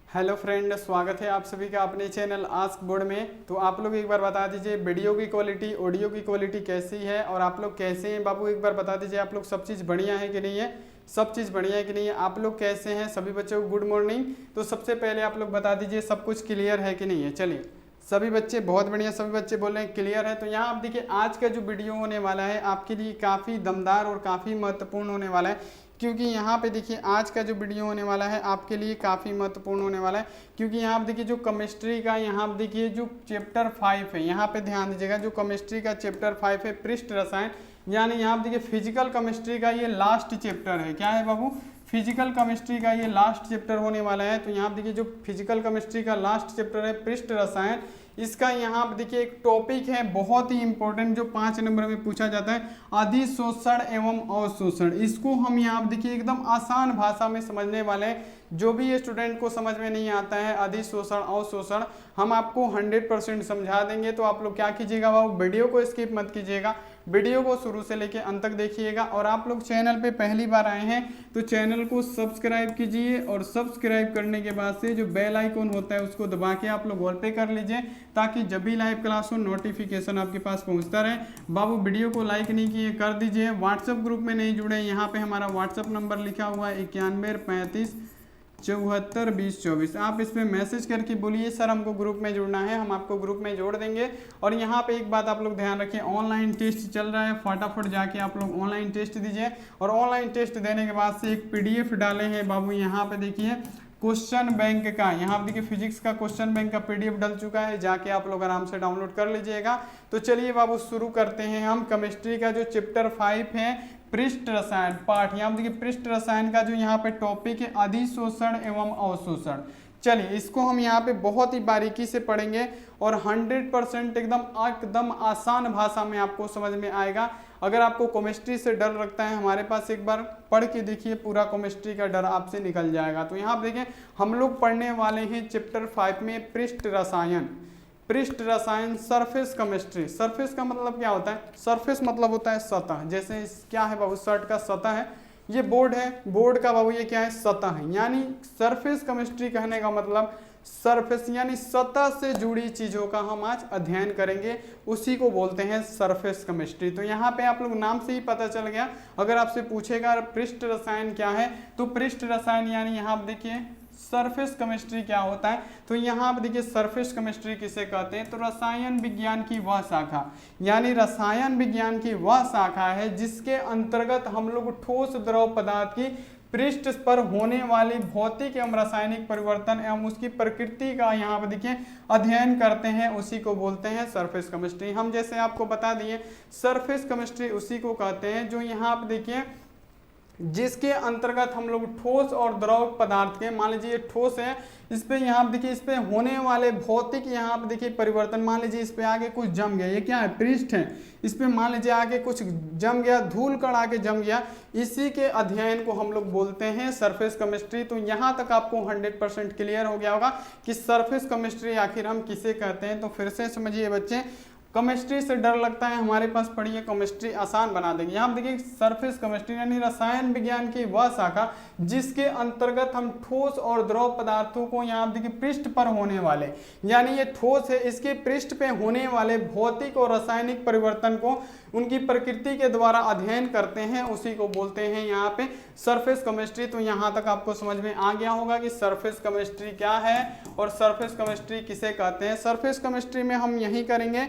Hello friend, स्वागत है आप सभी का अपने चैनल आस्क बोर्ड में। तो आप लोग एक बार बता दीजिए वीडियो की क्वालिटी, ऑडियो की क्वालिटी कैसी है और आप लोग कैसे हैं बाबू। एक बार बता दीजिए आप लोग सब चीज़ बढ़िया है कि नहीं है, सब चीज़ बढ़िया है कि नहीं है, आप लोग कैसे हैं। सभी बच्चों को गुड मॉर्निंग। तो सबसे पहले आप लोग बता दीजिए सब कुछ क्लियर है कि नहीं है। चलिए, सभी बच्चे बहुत बढ़िया, सभी बच्चे बोल रहे हैं क्लियर है। तो यहाँ आप देखिए आज का जो वीडियो होने वाला है आपके लिए काफ़ी दमदार और काफ़ी महत्वपूर्ण होने वाला है, क्योंकि यहाँ पे देखिए आज का जो वीडियो होने वाला है आपके लिए काफ़ी महत्वपूर्ण होने वाला है। क्योंकि यहाँ पे देखिए जो केमिस्ट्री का, यहाँ पे देखिए जो चैप्टर 5 है, यहाँ पे ध्यान दीजिएगा, जो केमिस्ट्री का चैप्टर 5 है पृष्ठ रसायन, यानी यहाँ पे देखिए फिजिकल केमिस्ट्री का ये लास्ट चैप्टर है। क्या है बाबू? फिजिकल केमिस्ट्री का ये लास्ट चैप्टर होने वाला है। तो यहाँ पे देखिए जो फिजिकल केमिस्ट्री का लास्ट चैप्टर है पृष्ठ रसायन, इसका यहाँ पे देखिए एक टॉपिक है बहुत ही इंपॉर्टेंट जो 5 नंबर में पूछा जाता है, अधिशोषण एवं अवशोषण। इसको हम यहाँ पे देखिए एकदम आसान भाषा में समझने वाले हैं। जो भी ये स्टूडेंट को समझ में नहीं आता है अधिशोषण अवशोषण, हम आपको 100% समझा देंगे। तो आप लोग क्या कीजिएगा बाबू, वीडियो को स्किप मत कीजिएगा, वीडियो को शुरू से लेके अंत तक देखिएगा। और आप लोग चैनल पे पहली बार आए हैं तो चैनल को सब्सक्राइब कीजिए और सब्सक्राइब करने के बाद से जो बेल आइकन होता है उसको दबा के आप लोग ऑल पे कर लीजिए, ताकि जब भी लाइव क्लास हो नोटिफिकेशन आपके पास पहुंचता रहे। बाबू वीडियो को लाइक नहीं किए कर दीजिए। व्हाट्सएप ग्रुप में नहीं जुड़े, यहाँ पे हमारा व्हाट्सएप नंबर लिखा हुआ है 9135742024। आप इस पर मैसेज करके बोलिए सर हमको ग्रुप में जुड़ना है, हम आपको ग्रुप में जोड़ देंगे। और यहाँ पे एक बात आप लोग ध्यान रखें, ऑनलाइन टेस्ट चल रहा है, फटाफट जाके आप लोग ऑनलाइन टेस्ट दीजिए। और ऑनलाइन टेस्ट देने के बाद से एक PDF डाले हैं बाबू, यहाँ पे देखिए क्वेश्चन बैंक का, यहाँ पे देखिए फिजिक्स का क्वेश्चन बैंक का PDF डल चुका है, जाके आप लोग आराम से डाउनलोड कर लीजिएगा। तो चलिए बाबू शुरू करते हैं हम केमिस्ट्री का जो चैप्टर 5 है पृष्ठ रसायन पाठ। यहाँ देखिए पृष्ठ रसायन का जो यहाँ पे टॉपिक है अधिशोषण एवं अवशोषण। चलिए इसको हम यहाँ पे बहुत ही बारीकी से पढ़ेंगे और 100% एकदम आसान भाषा में आपको समझ में आएगा। अगर आपको केमिस्ट्री से डर लगता है, हमारे पास एक बार पढ़ के देखिए, पूरा केमिस्ट्री का डर आपसे निकल जाएगा। तो यहाँ पे देखें हम लोग पढ़ने वाले हैं चैप्टर 5 में पृष्ठ रसायन। पृष्ठ रसायन सरफेस केमिस्ट्री। सरफेस का मतलब क्या होता है? सरफेस मतलब होता है सतह। जैसे क्या है बाबू, शर्ट का सतह है, ये बोर्ड है, बोर्ड का बाबू ये क्या है? सतह है। यानी सरफेस केमिस्ट्री कहने का मतलब सरफेस यानी सतह से जुड़ी चीजों का हम आज अध्ययन करेंगे, उसी को बोलते हैं सरफेस केमिस्ट्री। तो यहाँ पे आप लोग नाम से ही पता चल गया। अगर आपसे पूछेगा पृष्ठ रसायन क्या है, तो पृष्ठ रसायन यानी यहाँ आप देखिए सरफेस केमिस्ट्री क्या होता है। तो यहाँ पे देखिए सरफेस केमिस्ट्री किसे कहते हैं? तो रसायन विज्ञान की वह शाखा, यानी रसायन विज्ञान की वह शाखा है जिसके अंतर्गत हम लोग ठोस द्रव पदार्थ की पृष्ठ पर होने वाली भौतिक एवं रासायनिक परिवर्तन एवं उसकी प्रकृति का यहाँ पे देखिए अध्ययन करते हैं, उसी को बोलते हैं सरफेस केमिस्ट्री। हम जैसे आपको बता दिए सरफेस केमिस्ट्री उसी को कहते हैं जो यहाँ पे देखिए जिसके अंतर्गत हम लोग ठोस और द्रव पदार्थ के, मान लीजिए ठोस है, इस पे यहाँ पे देखिए इस पे होने वाले भौतिक यहाँ पे देखिए परिवर्तन, मान लीजिए इस पे आगे कुछ जम गया, ये क्या है? पृष्ठ है, इस पे मान लीजिए आगे कुछ जम गया, धूल कण आके जम गया, इसी के अध्ययन को हम लोग बोलते हैं सरफेस केमिस्ट्री। तो यहाँ तक आपको 100% क्लियर हो गया होगा कि सरफेस केमिस्ट्री आखिर हम किसे कहते हैं। तो फिर से समझिए बच्चे, केमिस्ट्री से डर लगता है, हमारे पास पढ़िए केमिस्ट्री आसान बना देंगे। यहाँ देखिए सरफेस केमिस्ट्री यानी रसायन विज्ञान की वह शाखा जिसके अंतर्गत हम ठोस और द्रव पदार्थों को यहाँ देखिए पृष्ठ पर होने वाले, यानी ये ठोस है, इसके पृष्ठ पे होने वाले भौतिक और रासायनिक परिवर्तन को उनकी प्रकृति के द्वारा अध्ययन करते हैं, उसी को बोलते हैं यहाँ पे सरफेस केमिस्ट्री। तो यहाँ तक आपको समझ में आ गया होगा कि सरफेस केमिस्ट्री क्या है और सरफेस केमिस्ट्री किसे कहते हैं। सरफेस केमिस्ट्री में हम यही करेंगे,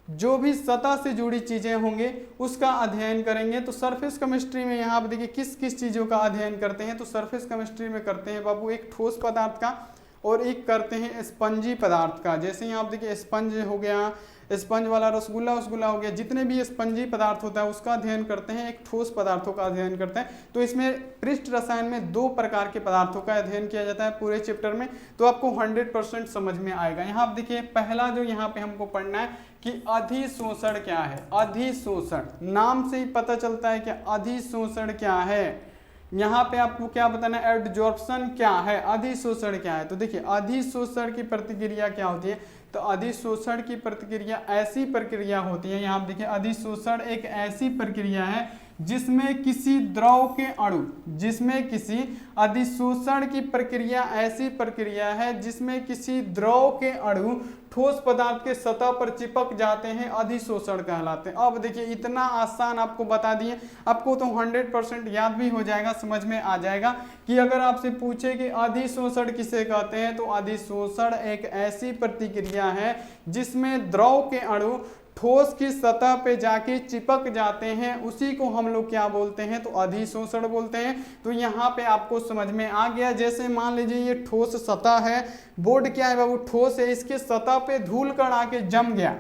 जो भी सतह से जुड़ी चीजें होंगे उसका अध्ययन करेंगे। तो सरफेस केमिस्ट्री में यहाँ पर देखिए किस किस चीजों का अध्ययन करते हैं। तो सरफेस केमिस्ट्री में करते हैं बाबू एक ठोस पदार्थ का और एक करते हैं स्पंजी पदार्थ का। जैसे यहाँ आप देखिए स्पंज हो गया, स्पंज वाला रसगुल्ला हो गया, जितने भी स्पंजी पदार्थ होता है उसका अध्ययन करते हैं, एक ठोस पदार्थों का अध्ययन करते हैं। तो इसमें पृष्ठ रसायन में 2 प्रकार के पदार्थों का अध्ययन किया जाता है पूरे चैप्टर में। तो आपको 100% समझ में आएगा। यहाँ आप देखिए पहला जो यहाँ पे हमको पढ़ना है कि अधिशोषण क्या है। अधिशोषण नाम से ही पता चलता है कि अधिशोषण क्या है। यहाँ पे आपको क्या बताना है? एडजॉर्प्शन क्या है, अधिशोषण क्या है। तो देखिए अधिशोषण की प्रतिक्रिया क्या होती है? तो अधिशोषण की प्रतिक्रिया ऐसी प्रक्रिया होती है, यहाँ देखिए अधिशोषण एक ऐसी प्रक्रिया है जिसमें किसी द्रव के अणु, जिसमें किसी अधिशोषण की प्रक्रिया ऐसी प्रक्रिया है जिसमें किसी द्रव के अणु ठोस पदार्थ के सतह पर चिपक जाते हैं, अधिशोषण कहलाते हैं। अब देखिए इतना आसान आपको बता दिए, आपको तो 100% याद भी हो जाएगा, समझ में आ जाएगा कि अगर आपसे पूछे कि अधिशोषण किसे कहते हैं तो अधिशोषण एक ऐसी प्रतिक्रिया है जिसमें द्रव के अणु ठोस की सतह पे जाके चिपक जाते हैं, उसी को हम लोग क्या बोलते हैं तो अधिशोषण बोलते हैं। तो यहाँ पे आपको समझ में आ गया। जैसे मान लीजिए ये ठोस सतह है, बोर्ड क्या है बाबू ठोस है, इसके सतह पे धूल कण आके जम गया,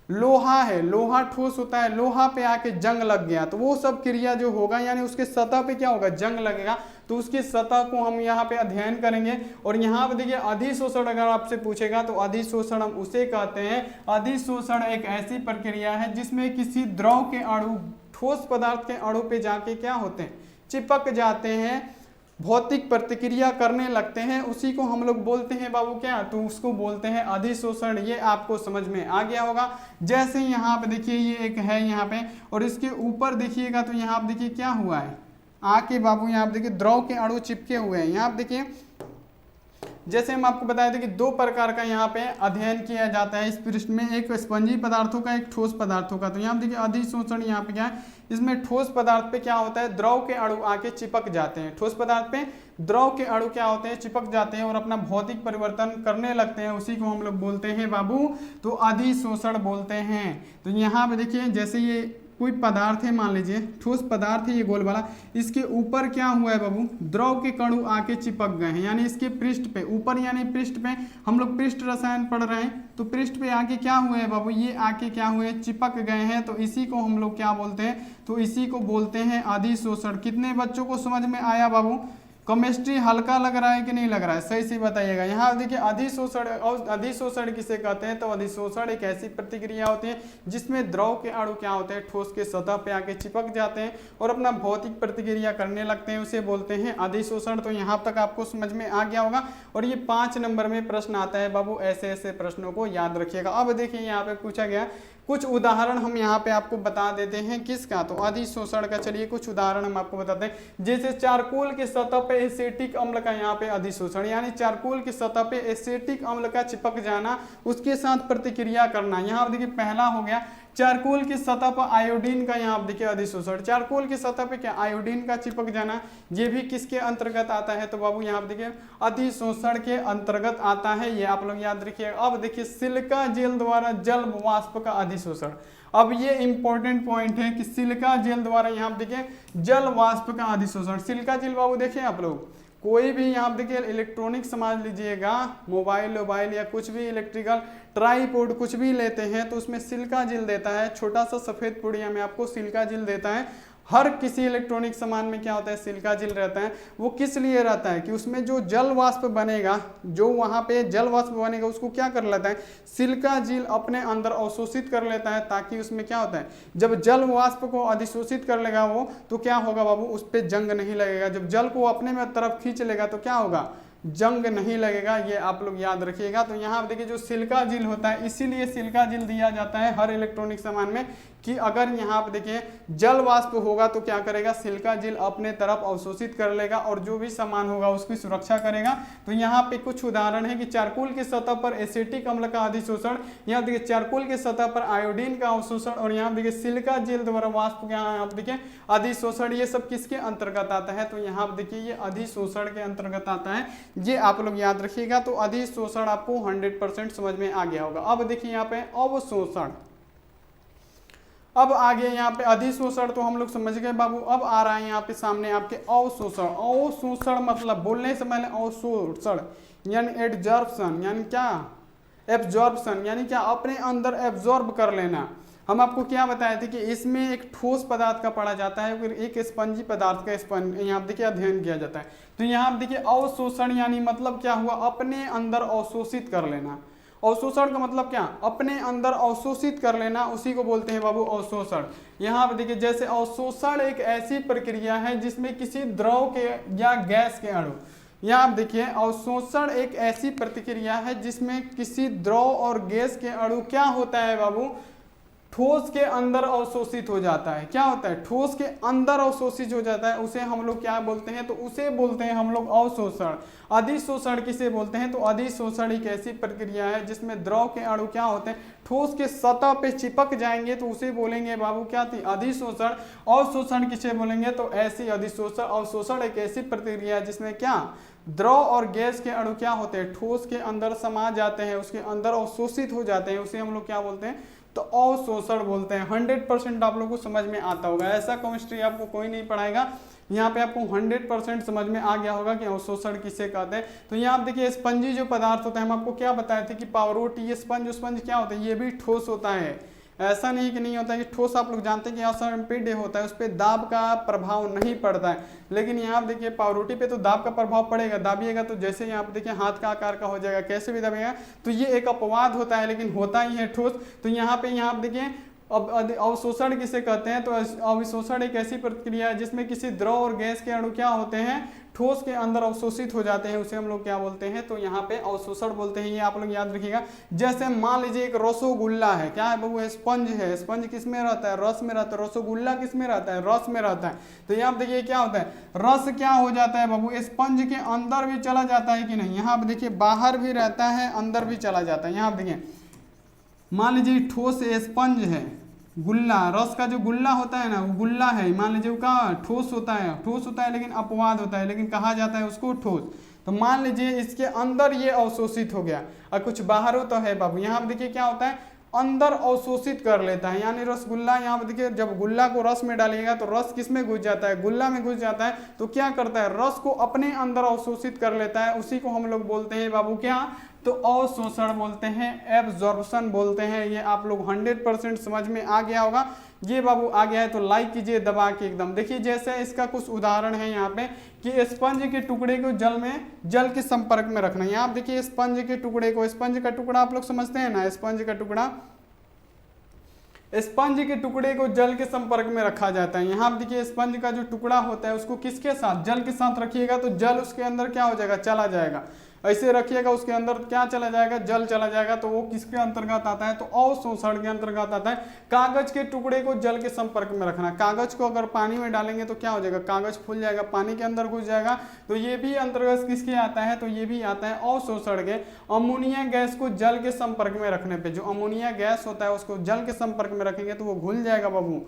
लोहा है, लोहा ठोस होता है, लोहा पे आके जंग लग गया, तो वो सब क्रिया जो होगा यानी उसके सतह पे क्या होगा जंग लगेगा, तो उसकी सतह को हम यहाँ पे अध्ययन करेंगे। और यहाँ पे देखिए अधिशोषण अगर आपसे पूछेगा तो अधिशोषण हम उसे कहते हैं, अधिशोषण एक ऐसी प्रक्रिया है जिसमें किसी द्रव के अणु ठोस पदार्थ के अणु पे जाके क्या होते हैं चिपक जाते हैं, भौतिक प्रतिक्रिया करने लगते हैं, उसी को हम लोग बोलते हैं बाबू क्या, तो उसको बोलते हैं अधिशोषण। ये आपको समझ में आ गया होगा। जैसे यहाँ पे देखिए ये एक है यहाँ पे, और इसके ऊपर देखिएगा तो यहाँ पे देखिए क्या हुआ है, आके बाबू यहाँ पे देखिए द्रव के अणु चिपके हुए हैं। यहाँ पे देखिए जैसे हम आपको बताए थे कि दो प्रकार का यहाँ पे अध्ययन किया जाता है इस पृष्ठ में, एक स्पंजी पदार्थों का, एक ठोस पदार्थों का। तो यहाँ पे देखिए अधिशोषण यहाँ पे क्या है, इसमें ठोस पदार्थ पे क्या होता है द्रव के अणु आके चिपक जाते हैं, ठोस पदार्थ पे द्रव के अणु क्या होते हैं चिपक जाते हैं और अपना भौतिक परिवर्तन करने लगते हैं, उसी को हम लोग बोलते हैं बाबू तो अधिशोषण बोलते हैं। तो यहाँ पे देखिए जैसे ये कोई पदार्थ है, मान लीजिए ठोस पदार्थ है ये गोल वाला, इसके ऊपर क्या हुआ है बाबू द्रव के कणु आके चिपक गए हैं, यानी इसके पृष्ठ पे, ऊपर यानी पृष्ठ पे, हम लोग पृष्ठ रसायन पढ़ रहे हैं, तो पृष्ठ पे आके क्या हुए हैं बाबू ये आके क्या हुए चिपक गए हैं, तो इसी को हम लोग क्या बोलते हैं तो इसी को बोलते हैं अधिशोषण। कितने बच्चों को समझ में आया बाबू? केमिस्ट्री हल्का लग रहा है कि नहीं लग रहा है, सही से बताइएगा। यहाँ देखिए अधिशोषण, और अधिशोषण किसे कहते हैं तो अधिशोषण एक ऐसी प्रतिक्रिया होती है जिसमें द्रव के अणु क्या होते हैं ठोस के सतह पे आके चिपक जाते हैं और अपना भौतिक प्रतिक्रिया करने लगते हैं, उसे बोलते हैं अधिशोषण। तो यहाँ तक आपको समझ में आ गया होगा। और ये 5 नंबर में प्रश्न आता है बाबू, ऐसे ऐसे प्रश्नों को याद रखिएगा। अब देखिए यहाँ पे पूछा गया कुछ उदाहरण हम यहाँ पे आपको बता देते हैं किसका तो अधिशोषण का। चलिए कुछ उदाहरण हम आपको बताते हैं। जैसे चारकोल के सतह पे एसिटिक अम्ल का यहाँ पे अधिशोषण, यानी चारकोल की सतह पे एसिटिक अम्ल का चिपक जाना, उसके साथ प्रतिक्रिया करना। यहाँ देखिए पहला हो गया चारकोल की सतह पर आयोडीन का, यहाँ देखिए अधिशोषण, चारकोल की सतह पे क्या आयोडीन का चिपक जाना, ये भी किसके अंतर्गत आता है तो बाबू यहाँ देखिए अधिशोषण के अंतर्गत आता है, ये आप लोग याद रखिए। अब देखिए सिलिका जेल द्वारा जल वाष्प का अधिशोषण। अब ये इंपॉर्टेंट पॉइंट है कि सिलिका जेल द्वारा यहाँ देखिए जल वाष्प का अधिशोषण। सिलिका जेल बाबू देखिए आप लोग कोई भी यहाँ देखिए इलेक्ट्रॉनिक समझ लीजिएगा, मोबाइल वोबाइल या कुछ भी इलेक्ट्रिकल ट्राईपोड कुछ भी लेते हैं तो उसमें सिलिका जेल देता है, छोटा सा सफेद पुड़िया में आपको सिलिका जेल देता है। हर किसी इलेक्ट्रॉनिक सामान में क्या होता है सिलिका जेल रहता है। वो किस लिए रहता है कि उसमें जो जल वाष्प बनेगा, जो वहाँ पे जल वाष्प बनेगा उसको क्या कर लेता है सिलिका जेल अपने अंदर अवशोषित कर लेता है, ताकि उसमें क्या होता है जब जल वाष्प को अधिशोषित कर लेगा वो तो क्या होगा बाबू उस पर जंग नहीं लगेगा। जब जल को अपने में तरफ खींच लेगा तो क्या होगा जंग नहीं लगेगा, ये आप लोग याद रखिएगा। तो यहाँ देखिए जो सिलिका जेल होता है, इसीलिए सिलिका जेल दिया जाता है हर इलेक्ट्रॉनिक सामान में कि अगर यहाँ पे देखिए जल वाष्प होगा तो क्या करेगा सिलिका जेल अपने तरफ अवशोषित कर लेगा और जो भी सामान होगा उसकी सुरक्षा करेगा। तो यहाँ पे कुछ उदाहरण है कि चारकोल की सतह पर एसिटिक अम्ल का अधिशोषण, यहाँ देखिए चारकोल की सतह पर आयोडीन का अवशोषण, और यहाँ देखिए सिलिका जेल द्वारा वाष्प का यहाँ देखिए अधिशोषण। ये सब किसके अंतर्गत आता है तो यहाँ देखिए ये अधिशोषण के अंतर्गत आता है, ये आप लोग याद रखिएगा। तो अधिशोषण आपको 100% समझ में आ गया होगा। अब देखिए यहाँ पे अवशोषण, अब आगे यहाँ पे अधिशोषण तो हम लोग समझ गए बाबू। अब आ रहा है यहाँ पे सामने आपके अवशोषण। अवशोषण मतलब बोलने से पहले अवशोषण यानी एब्जॉर्प्शन, यानी क्या एब्जॉर्प्शन यानी क्या अपने अंदर एब्जॉर्ब कर लेना। हम आपको क्या बताए थे कि इसमें एक ठोस पदार्थ का पढ़ा जाता है, फिर एक स्पंजी पदार्थ का यहाँ देखिए अध्ययन किया जाता है। तो यहाँ देखिए अवशोषण यानी मतलब क्या हुआ अपने अंदर अवशोषित कर लेना। अवशोषण का मतलब क्या अपने अंदर अवशोषित कर लेना, उसी को बोलते हैं बाबू अवशोषण। यहाँ पे देखिए जैसे अवशोषण एक ऐसी प्रक्रिया है जिसमें किसी द्रव के या गैस के अणु, यहाँ आप देखिए अवशोषण एक ऐसी प्रतिक्रिया है जिसमें किसी द्रव और गैस के अणु क्या होता है बाबू ठोस के अंदर अवशोषित हो जाता है। क्या होता है? ठोस के अंदर अवशोषित हो जाता है, उसे हम लोग क्या बोलते हैं? तो उसे बोलते हैं हम लोग अवशोषण। अधिशोषण किसे बोलते हैं? तो अधिशोषण एक ऐसी प्रक्रिया है जिसमें द्रव के अणु क्या होते हैं? ठोस के सतह पे चिपक जाएंगे, तो उसे बोलेंगे बाबू क्या थी? अधिशोषण। अवशोषण किसे बोलेंगे? तो ऐसी अधिशोषण। अवशोषण एक ऐसी प्रक्रिया है जिसमें क्या द्रव और गैस के अणु क्या होते हैं? ठोस के अंदर समा जाते हैं, उसके अंदर अवशोषित हो जाते हैं, उसे हम लोग क्या बोलते हैं? तो अवशोषण बोलते हैं। 100% आप लोगों को समझ में आता होगा, ऐसा केमिस्ट्री आपको कोई नहीं पढ़ाएगा, यहाँ पे आपको 100% समझ में आ गया होगा कि अवशोषण किसे कहते हैं। तो यहाँ आप देखिए स्पंजी जो पदार्थ होता है, हम आपको क्या बताए थे कि पावरोटी, ये स्पंज क्या होता है? ये भी ठोस होता है। ऐसा नहीं कि नहीं होता है कि ठोस, आप लोग जानते हैं कि असंपीड होता है, उस पर दाब का प्रभाव नहीं पड़ता है। लेकिन यहाँ आप देखिए पावरोटी पे तो दाब का प्रभाव पड़ेगा, दाबिएगा तो जैसे यहाँ पे देखिए हाथ का आकार का हो जाएगा, कैसे भी दाबिएगा तो ये एक अपवाद होता है, लेकिन होता ही है ठोस। तो यहाँ पे आप देखिए अब अवशोषण किसे कहते हैं? तो अवशोषण एक ऐसी प्रक्रिया है जिसमें किसी द्रव और गैस के अणु क्या होते हैं? ठोस के अंदर अवशोषित हो जाते हैं, उसे हम लोग क्या बोलते हैं? तो यहाँ पे अवशोषण बोलते हैं। ये आप लोग याद रखिएगा। जैसे मान लीजिए एक रसोगुल्ला है, क्या है बाबू? स्पंज है। स्पंज किस में रहता है? रस में रहता है। रसोगुल्ला किस में रहता है? रस में रहता है। तो यहाँ आप देखिए क्या होता है? रस क्या हो जाता है बाबू? स्पंज के अंदर भी चला जाता है कि नहीं? यहाँ आप देखिए बाहर भी रहता है, अंदर भी चला जाता है। यहाँ आप देखिए मान लीजिए ठोस स्पंज है, गुल्ला, रस का जो गुल्ला होता है ना, वो गुल्ला है, मान लीजिए का ठोस होता है लेकिन अपवाद होता है, लेकिन कहा जाता है उसको ठोस। तो मान लीजिए इसके अंदर ये अवशोषित हो गया और कुछ बाहर हो तो है बाबू। यहाँ पे देखिए क्या होता है? अंदर अवशोषित कर लेता है, यानी रसगुल्ला। यहाँ पे देखिए जब गुल्ला को रस में डालिएगा तो रस किस में घुस जाता है? गुल्ला में घुस जाता है। तो क्या करता है? रस को अपने अंदर अवशोषित कर लेता है, उसी को हम लोग बोलते हैं बाबू क्या? तो अवशोषण बोलते हैं, एब्जॉर्प्शन बोलते हैं। ये आप लोग 100% समझ में आ गया होगा। ये बाबू आ गया है तो लाइक कीजिए दबा के एकदम। देखिए जैसे इसका कुछ उदाहरण है यहाँ पे कि स्पंज के टुकड़े को जल के संपर्क में रखना। यहाँ आप देखिए स्पंज के टुकड़े को, स्पंज का टुकड़ा आप लोग समझते हैं ना, स्पंज का टुकड़ा, स्पंज के टुकड़े को जल के संपर्क में रखा जाता है। यहाँ आप देखिए स्पंज का जो टुकड़ा होता है उसको किसके साथ? जल के साथ रखिएगा तो जल उसके अंदर क्या हो जाएगा? चला जाएगा। ऐसे रखिएगा उसके अंदर क्या चला जाएगा? जल चला जाएगा। तो वो किसके अंतर्गत आता है? तो अवशोषण के अंतर्गत आता है। कागज के टुकड़े को जल के संपर्क में रखना। कागज को अगर पानी में डालेंगे तो क्या हो जाएगा? कागज फूल जाएगा, पानी के अंदर घुस जाएगा। तो ये भी अंतर्गत किसके आता है? तो ये भी आता है अवशोषण के। अमोनिया गैस को जल के संपर्क में रखने पे, जो अमोनिया गैस होता है उसको जल के संपर्क में रखेंगे तो वो घुल जाएगा बाबू।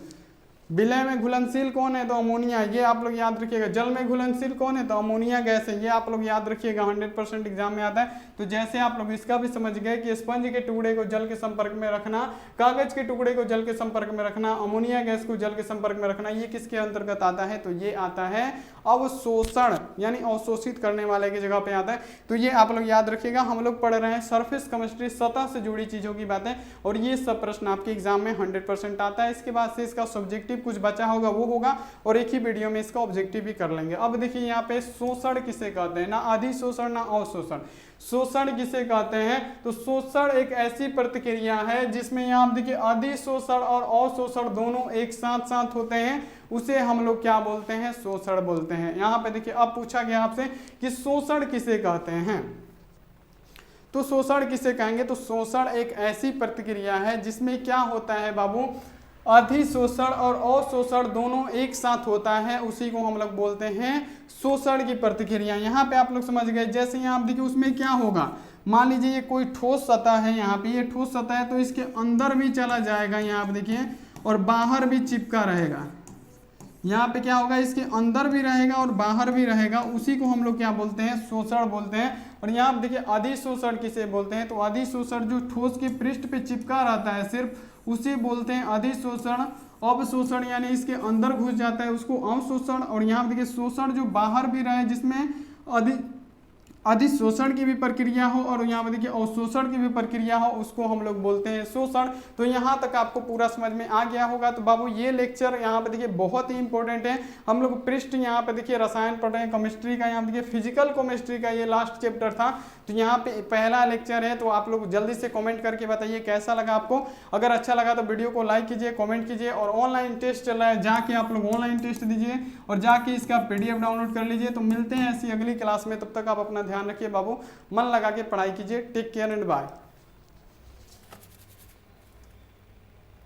विलय में घुलनशील कौन है? तो अमोनिया। ये आप लोग याद रखिएगा। जल में घुलनशील कौन है? तो अमोनिया गैस है। ये आप लोग याद रखिएगा, 100% एग्जाम में आता है। तो जैसे आप लोग इसका भी समझ गए कि स्पंज के टुकड़े को जल के संपर्क में रखना, कागज के टुकड़े को जल के संपर्क में रखना, अमोनिया गैस को जल के संपर्क में रखना, ये किसके अंतर्गत आता है? तो ये आता है अवशोषण, यानी अवशोषित करने वाले की जगह पे आता है। तो ये आप लोग याद रखिएगा। हम लोग पढ़ रहे हैं सरफेस केमिस्ट्री, सतह से जुड़ी चीजों की बातें, और ये सब प्रश्न आपके एग्जाम में 100% आता है। इसके बाद से इसका सब्जेक्टिव कुछ बचा होगा वो होगा, और एक ही वीडियो में इसका ऑब्जेक्टिव भी कर लेंगे। अब देखिए यहाँ पे शोषण किसे कहते हैं? ना अधिशोषण ना अवशोषण। शोषण किसे कहते हैं? तो शोषण एक ऐसी प्रतिक्रिया है जिसमें यहाँ देखिए अधिशोषण और अवशोषण दोनों एक साथ साथ होते हैं, उसे हम लोग क्या बोलते हैं? शोषण बोलते हैं। यहाँ पे देखिए अब पूछा गया आपसे कि शोषण किसे कहते हैं, तो शोषण किसे कहेंगे? तो शोषण एक ऐसी प्रतिक्रिया है जिसमें क्या होता है बाबू? अधिशोषण और अवशोषण दोनों एक साथ होता है, उसी को हम लोग बोलते हैं शोषण की प्रतिक्रिया। यहाँ पे आप लोग समझ गए। जैसे यहाँ आप देखिए उसमें क्या होगा? मान लीजिए ये कोई ठोस सतह है, यहाँ पे ये ठोस सतह है तो इसके अंदर भी चला जाएगा, यहाँ पे देखिए, और बाहर भी चिपका रहेगा। यहाँ पे क्या होगा? इसके अंदर भी रहेगा और बाहर भी रहेगा, उसी को हम लोग क्या बोलते हैं? शोषण बोलते हैं। और यहाँ देखिए अधिशोषण किसे बोलते हैं? तो अधिशोषण जो ठोस के पृष्ठ पे चिपका रहता है सिर्फ, उसे बोलते हैं अधिशोषण। अवशोषण यानी इसके अंदर घुस जाता है, उसको अवशोषण। और यहाँ देखिए शोषण जो बाहर भी रहे, जिसमें अधिशोषण की भी प्रक्रिया हो और यहाँ पे देखिए अवशोषण की भी प्रक्रिया हो, उसको हम लोग बोलते हैं शोषण। तो यहाँ तक आपको पूरा समझ में आ गया होगा। तो बाबू ये लेक्चर यहाँ पे देखिए बहुत ही इंपॉर्टेंट है। हम लोग पृष्ठ यहाँ पे देखिए रसायन पढ़ रहे हैं, केमिस्ट्री का, यहाँ देखिए फिजिकल केमिस्ट्री का ये लास्ट चैप्टर था। तो यहाँ पे पहला लेक्चर है, तो आप लोग जल्दी से कमेंट करके बताइए कैसा लगा आपको। अगर अच्छा लगा तो वीडियो को लाइक कीजिए, कमेंट कीजिए, और ऑनलाइन टेस्ट चल रहा है, जाके आप लोग ऑनलाइन टेस्ट दीजिए और जाके इसका PDF डाउनलोड कर लीजिए। तो मिलते हैं ऐसी अगली क्लास में, तब तक आप अपना ध्यान रखिए बाबू, मन लगा के पढ़ाई कीजिए। Take care and bye.